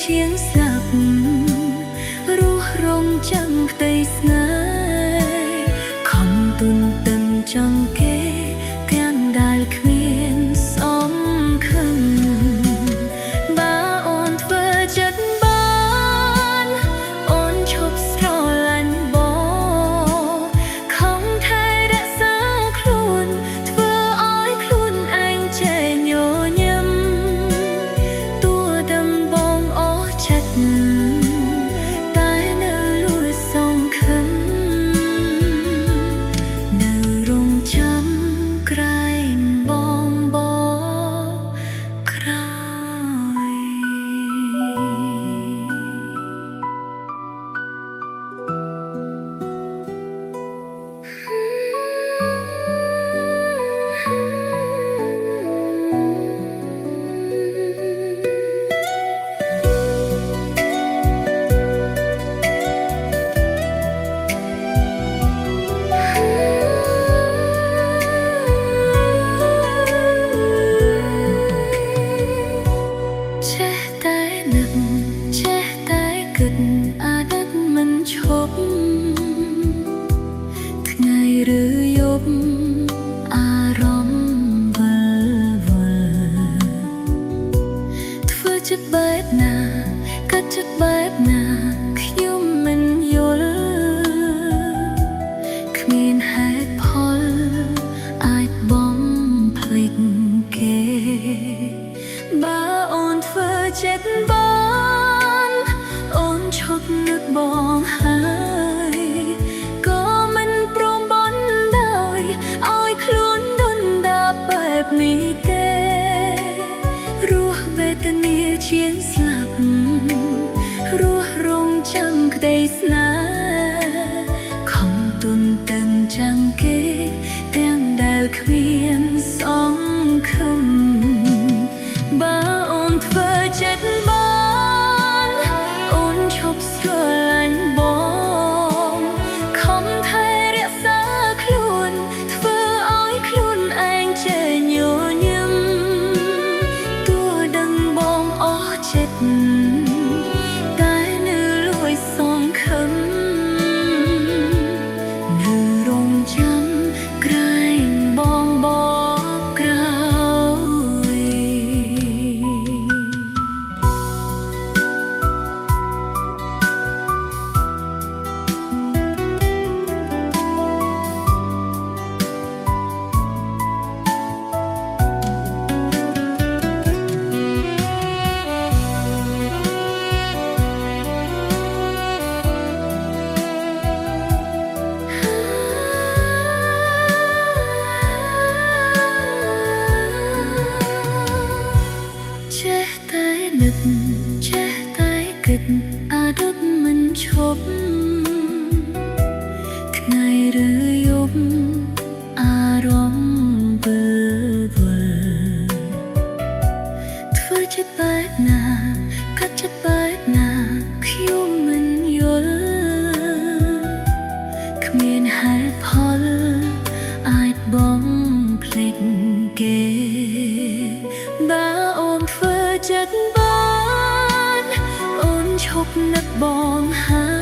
ជាងស្លាប់រស់រងចាំផ្ទៃស្នេហ៍ខំទុនតឹងចង់គេទាំងដែលគ្មានសំខឹងបើអូនធ្វើចិត្តបានអូនឈប់ស្រឡាញ់បងខំថែរក្សាខ្លួនធ្វើឲ្យខ្លួនឯងចេះញញឹមតួដំបងអស់ចិត្តតែនៅលួចសងខឹងនៅរងចាំក្រែងបងក្រោយចេះតែនឹកចេះតែគិតអាណិតមិនឈប់ថ្ងៃឬយប់អារម្មណ៍វិលវល់ធ្វើចិត្តបែបណាកាត់ចិត្តបែបណាខ្ញុំមិនយល់គ្មានហេតុផលអាចបំភ្លេចគេបើអូនធ្វើចិត្តបានអូនឈប់នឹកបងហើយក៏មិនព្រមបន់ដោយឲ្យខ្លួនដុនដាបបែបនេះទេរស់វេទនាជាងស្លាប់រស់រងចាំក្តីស្នេហ៍ខំទុនតឹងចាំគេទាំងដែលគ្មានសងខឹមបើអូនធ្វើចិត្តបានអូនឈប់ស្រឡាញ់បងខំថែរក្សាខ្លួនធ្វើឲ្យខ្លួនឯងចេះញញឹមតួដឹងបងអស់ចិត្តតែនៅលួចសងខឹមនៅរងចាំក្រែងបងក្រោយចេះតែនឹកចេះតែគិតអាណិតមិនឈប់ថ្ងៃឬយប់អារម្មណ៍វិលវល់ធ្វើចិត្តបែបណាកាត់ចិត្តបែបណាខ្ញុំមិនយល់គ្មានហេតុផលអាចបំភ្លេចគេបើអូនធ្វើចិត្តបានអូនឈប់នឹកបងហើយ